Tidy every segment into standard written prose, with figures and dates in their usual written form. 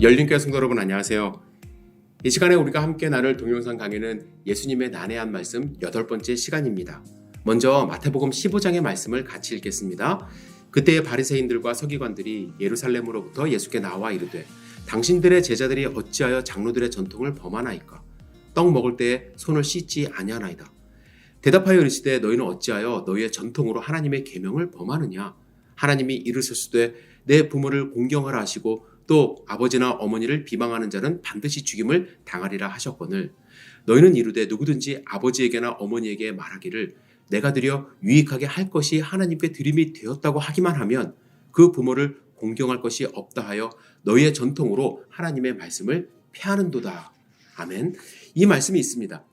열린교회 성도 여러분 안녕하세요. 이 시간에 우리가 함께 나눌 동영상 강의는 예수님의 난해한 말씀 8번째 시간입니다. 먼저 마태복음 15장의 말씀을 같이 읽겠습니다. 그때의 바리새인들과 서기관들이 예루살렘으로부터 예수께 나와 이르되 당신들의 제자들이 어찌하여 장로들의 전통을 범하나이까? 떡 먹을 때에 손을 씻지 아니하나이다. 대답하여 이르시되 너희는 어찌하여 너희의 전통으로 하나님의 계명을 범하느냐? 하나님이 이르셨으되 내 부모를 공경하라 하시고 또 아버지나 어머니를 비방하는 자는 반드시 죽임을 당하리라 하셨거늘 너희는 이르되 누구든지 아버지에게나 어머니에게 말하기를 내가 드려 유익하게 할 것이 하나님께 드림이 되었다고 하기만 하면 그 부모를 공경할 것이 없다 하여 너희의 전통으로 하나님의 말씀을 폐하는도다. 아멘. 이 말씀이 있습니다.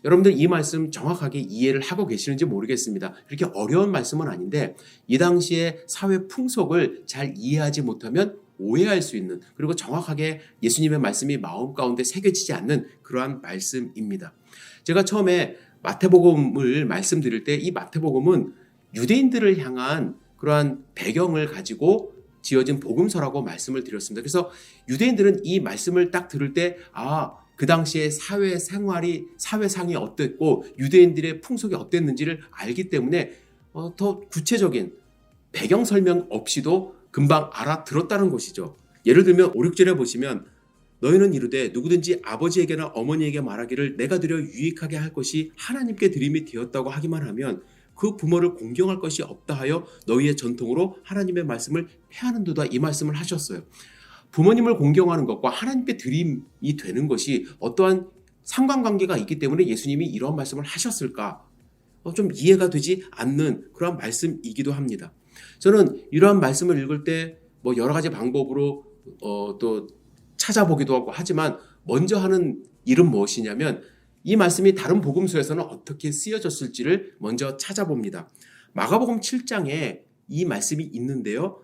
여러분들 이 말씀 정확하게 이해를 하고 계시는지 모르겠습니다. 그렇게 어려운 말씀은 아닌데 이 당시의 사회 풍속을 잘 이해하지 못하면 오해할 수 있는, 그리고 정확하게 예수님의 말씀이 마음 가운데 새겨지지 않는 그러한 말씀입니다. 제가 처음에 마태복음을 말씀드릴 때 이 마태복음은 유대인들을 향한 그러한 배경을 가지고 지어진 복음서라고 말씀을 드렸습니다. 그래서 유대인들은 이 말씀을 딱 들을 때 그 당시에 사회상이 어땠고 유대인들의 풍속이 어땠는지를 알기 때문에 더 구체적인 배경 설명 없이도 금방 알아들었다는 것이죠. 예를 들면 5, 6절에 보시면 너희는 이르되 누구든지 아버지에게나 어머니에게 말하기를 내가 드려 유익하게 할 것이 하나님께 드림이 되었다고 하기만 하면 그 부모를 공경할 것이 없다 하여 너희의 전통으로 하나님의 말씀을 폐하는도다, 이 말씀을 하셨어요. 부모님을 공경하는 것과 하나님께 드림이 되는 것이 어떠한 상관관계가 있기 때문에 예수님이 이런 말씀을 하셨을까? 좀 이해가 되지 않는 그런 말씀이기도 합니다. 저는 이러한 말씀을 읽을 때 여러 가지 방법으로 또 찾아보기도 하고 하지만 먼저 하는 일은 무엇이냐면 이 말씀이 다른 복음서에서는 어떻게 쓰여졌을지를 먼저 찾아봅니다. 마가복음 7장에 이 말씀이 있는데요.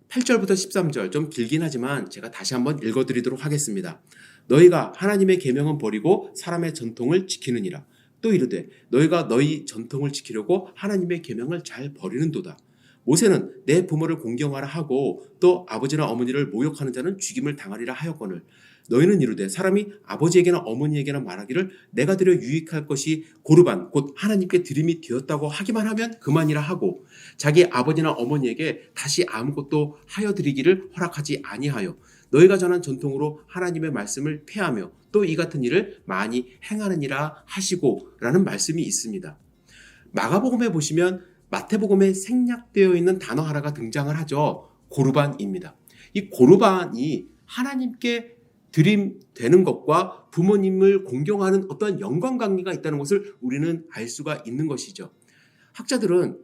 8절부터 13절 좀 길긴 하지만 제가 다시 한번 읽어드리도록 하겠습니다. 너희가 하나님의 계명은 버리고 사람의 전통을 지키느니라. 또 이르되 너희가 너희 전통을 지키려고 하나님의 계명을 잘 버리는도다. 모세는 내 부모를 공경하라 하고 또 아버지나 어머니를 모욕하는 자는 죽임을 당하리라 하였거늘 너희는 이르되 사람이 아버지에게나 어머니에게나 말하기를 내가 드려 유익할 것이 고르반 곧 하나님께 드림이 되었다고 하기만 하면 그만이라 하고 자기 아버지나 어머니에게 다시 아무것도 하여 드리기를 허락하지 아니하여 너희가 전한 전통으로 하나님의 말씀을 폐하며 또 이 같은 일을 많이 행하느니라 하시고 라는 말씀이 있습니다. 마가복음에 보시면 마태복음에 생략되어 있는 단어 하나가 등장을 하죠. 고르반입니다. 이 고르반이 하나님께 드림되는 것과 부모님을 공경하는 어떤 연관관계가 있다는 것을 우리는 알 수가 있는 것이죠. 학자들은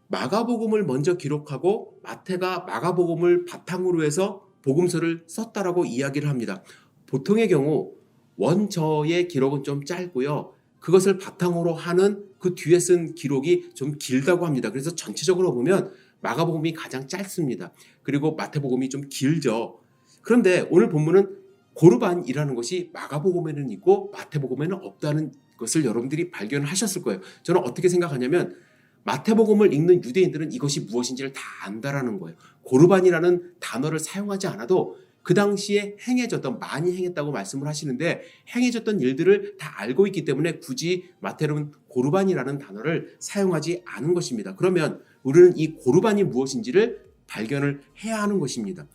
마가복음을 먼저 기록하고 마태가 마가복음을 바탕으로 해서 복음서를 썼다라고 이야기를 합니다. 보통의 경우 원저의 기록은 좀 짧고요. 그것을 바탕으로 하는 그 뒤에 쓴 기록이 좀 길다고 합니다. 그래서 전체적으로 보면 마가복음이 가장 짧습니다. 그리고 마태복음이 좀 길죠. 그런데 오늘 본문은 고르반이라는 것이 마가복음에는 있고 마태복음에는 없다는 것을 여러분들이 발견하셨을 거예요. 저는 어떻게 생각하냐면 마태복음을 읽는 유대인들은 이것이 무엇인지를 다 안다라는 거예요. 고르반이라는 단어를 사용하지 않아도 그 당시에 행해졌던, 많이 행했다고 말씀을 하시는데 행해졌던 일들을 다 알고 있기 때문에 굳이 마태는 고르반이라는 단어를 사용하지 않은 것입니다. 그러면 우리는 이 고르반이 무엇인지를 발견을 해야 하는 것입니다.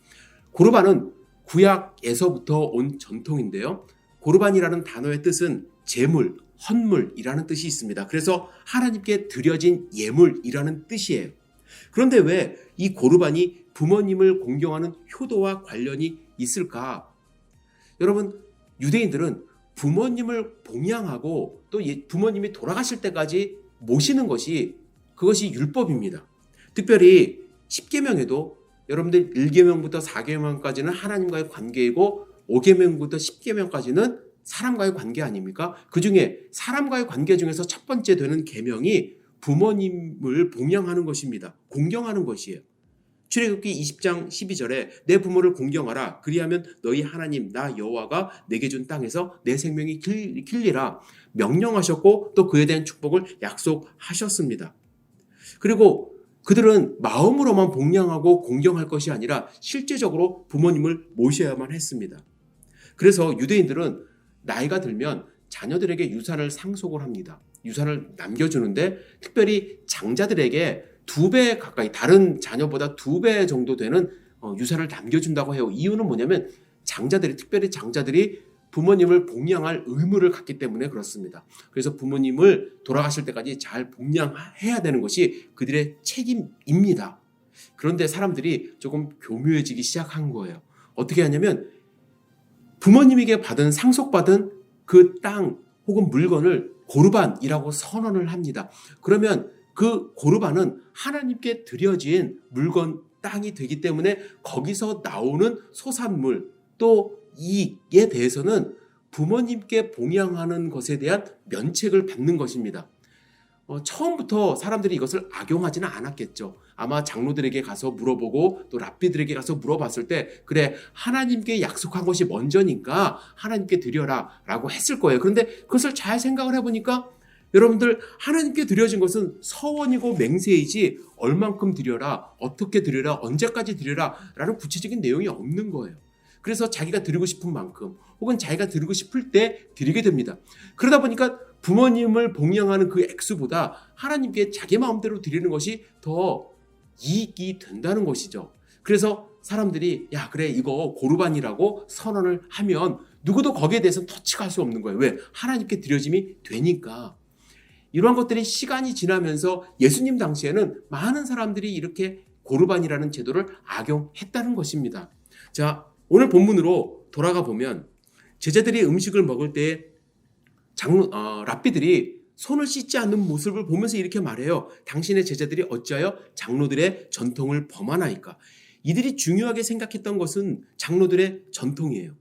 고르반은 구약에서부터 온 전통인데요. 고르반이라는 단어의 뜻은 제물, 헌물이라는 뜻이 있습니다. 그래서 하나님께 드려진 예물이라는 뜻이에요. 그런데 왜 이 고르반이 부모님을 공경하는 효도와 관련이 있을까? 여러분, 유대인들은 부모님을 봉양하고 또 부모님이 돌아가실 때까지 모시는 것이 그것이 율법입니다. 특별히 10계명에도 여러분들 1계명부터 4계명까지는 하나님과의 관계이고 5계명부터 10계명까지는 사람과의 관계 아닙니까? 그 중에 사람과의 관계 중에서 첫 번째 되는 계명이 부모님을 봉양하는 것입니다. 공경하는 것이에요. 출애굽기 20장 12절에 내 부모를 공경하라. 그리하면 너희 하나님 나 여호와가 내게 준 땅에서 내 생명이 길리라 명령하셨고 또 그에 대한 축복을 약속하셨습니다. 그리고 그들은 마음으로만 봉양하고 공경할 것이 아니라 실제적으로 부모님을 모셔야만 했습니다. 그래서 유대인들은 나이가 들면 자녀들에게 유산을 상속을 합니다. 유산을 남겨주는데 특별히 장자들에게 2배 가까이, 다른 자녀보다 2배 정도 되는 유산을 남겨준다고 해요. 이유는 뭐냐면 특별히 장자들이 부모님을 봉양할 의무를 갖기 때문에 그렇습니다. 그래서 부모님을 돌아가실 때까지 잘 봉양해야 되는 것이 그들의 책임입니다. 그런데 사람들이 조금 교묘해지기 시작한 거예요. 어떻게 하냐면 부모님에게 상속받은 그 땅 혹은 물건을 고르반이라고 선언을 합니다. 그러면 그 고르반은 하나님께 드려진 물건, 땅이 되기 때문에 거기서 나오는 소산물 또 이익에 대해서는 부모님께 봉양하는 것에 대한 면책을 받는 것입니다. 처음부터 사람들이 이것을 악용하지는 않았겠죠. 아마 장로들에게 가서 물어보고 또 랍비들에게 가서 물어봤을 때 그래, 하나님께 약속한 것이 먼저니까 하나님께 드려라 라고 했을 거예요. 그런데 그것을 잘 생각을 해보니까 여러분들, 하나님께 드려진 것은 서원이고 맹세이지 얼만큼 드려라, 어떻게 드려라, 언제까지 드려라 라는 구체적인 내용이 없는 거예요. 그래서 자기가 드리고 싶은 만큼 혹은 자기가 드리고 싶을 때 드리게 됩니다. 그러다 보니까 부모님을 봉양하는 그 액수보다 하나님께 자기 마음대로 드리는 것이 더 이익이 된다는 것이죠. 그래서 사람들이 야, 그래, 이거 고르반이라고 선언을 하면 누구도 거기에 대해서는 터치가 할 수 없는 거예요. 왜? 하나님께 드려짐이 되니까. 이러한 것들이 시간이 지나면서 예수님 당시에는 많은 사람들이 이렇게 고르반이라는 제도를 악용했다는 것입니다. 자, 오늘 본문으로 돌아가 보면 제자들이 음식을 먹을 때 랍비들이 손을 씻지 않는 모습을 보면서 이렇게 말해요. 당신의 제자들이 어찌하여 장로들의 전통을 범하나이까? 이들이 중요하게 생각했던 것은 장로들의 전통이에요.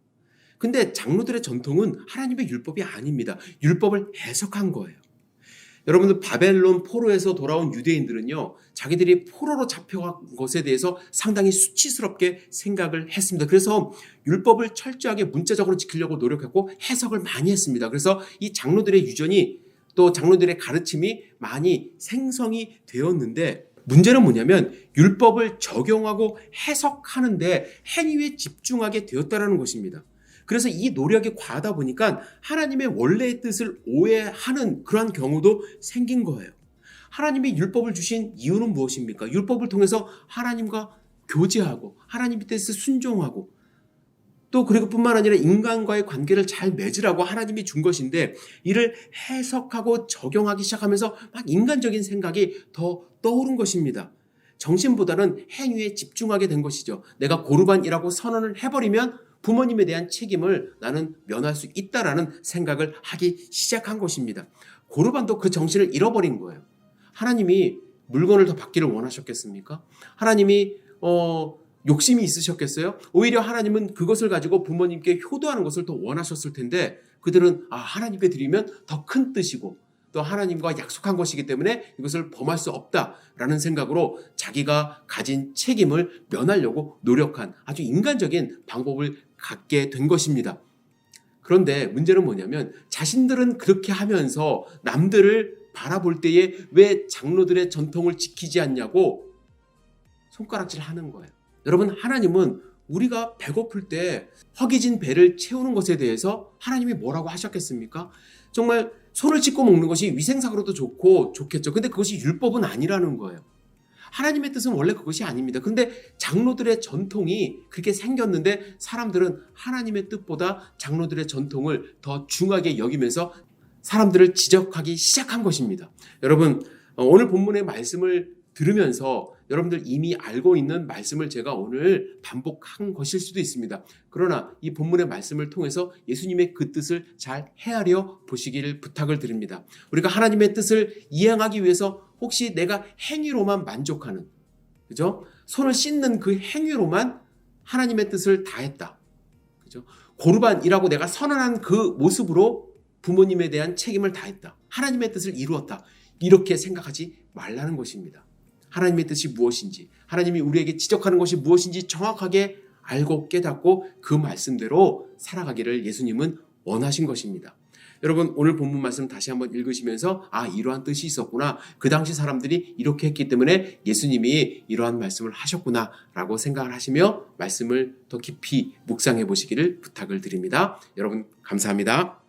근데 장로들의 전통은 하나님의 율법이 아닙니다. 율법을 해석한 거예요. 여러분들, 바벨론 포로에서 돌아온 유대인들은요, 자기들이 포로로 잡혀간 것에 대해서 상당히 수치스럽게 생각을 했습니다. 그래서 율법을 철저하게 문자적으로 지키려고 노력했고 해석을 많이 했습니다. 그래서 이 장로들의 유전이 또 장로들의 가르침이 많이 생성이 되었는데, 문제는 뭐냐면 율법을 적용하고 해석하는데 행위에 집중하게 되었다는 것입니다. 그래서 이 노력이 과하다 보니까 하나님의 원래의 뜻을 오해하는 그러한 경우도 생긴 거예요. 하나님이 율법을 주신 이유는 무엇입니까? 율법을 통해서 하나님과 교제하고 하나님의 뜻을 순종하고 또 그리고 뿐만 아니라 인간과의 관계를 잘 맺으라고 하나님이 준 것인데, 이를 해석하고 적용하기 시작하면서 막 인간적인 생각이 더 떠오른 것입니다. 정신보다는 행위에 집중하게 된 것이죠. 내가 고르반이라고 선언을 해버리면 부모님에 대한 책임을 나는 면할 수 있다라는 생각을 하기 시작한 것입니다. 고르반도 그 정신을 잃어버린 거예요. 하나님이 물건을 더 받기를 원하셨겠습니까? 하나님이 욕심이 있으셨겠어요? 오히려 하나님은 그것을 가지고 부모님께 효도하는 것을 더 원하셨을 텐데, 그들은 하나님께 드리면 더 큰 뜻이고 또 하나님과 약속한 것이기 때문에 이것을 범할 수 없다라는 생각으로 자기가 가진 책임을 면하려고 노력한 아주 인간적인 방법을 갖게 된 것입니다. 그런데 문제는 뭐냐면 자신들은 그렇게 하면서 남들을 바라볼 때에 왜 장로들의 전통을 지키지 않냐고 손가락질 하는 거예요. 여러분, 하나님은 우리가 배고플 때 허기진 배를 채우는 것에 대해서 하나님이 뭐라고 하셨겠습니까? 정말 손을 씻고 먹는 것이 위생상으로도 좋겠죠. 근데 그것이 율법은 아니라는 거예요. 하나님의 뜻은 원래 그것이 아닙니다. 그런데 장로들의 전통이 그렇게 생겼는데 사람들은 하나님의 뜻보다 장로들의 전통을 더 중하게 여기면서 사람들을 지적하기 시작한 것입니다. 여러분, 오늘 본문의 말씀을 들으면서 여러분들 이미 알고 있는 말씀을 제가 오늘 반복한 것일 수도 있습니다. 그러나 이 본문의 말씀을 통해서 예수님의 그 뜻을 잘 헤아려 보시기를 부탁을 드립니다. 우리가 하나님의 뜻을 이행하기 위해서 혹시 내가 행위로만 만족하는, 그죠? 손을 씻는 그 행위로만 하나님의 뜻을 다했다, 그죠? 고르반이라고 내가 선언한 그 모습으로 부모님에 대한 책임을 다했다, 하나님의 뜻을 이루었다, 이렇게 생각하지 말라는 것입니다. 하나님의 뜻이 무엇인지, 하나님이 우리에게 지적하는 것이 무엇인지 정확하게 알고 깨닫고 그 말씀대로 살아가기를 예수님은 원하신 것입니다. 여러분 오늘 본문 말씀 다시 한번 읽으시면서 이러한 뜻이 있었구나. 그 당시 사람들이 이렇게 했기 때문에 예수님이 이러한 말씀을 하셨구나 라고 생각을 하시며 말씀을 더 깊이 묵상해 보시기를 부탁을 드립니다. 여러분 감사합니다.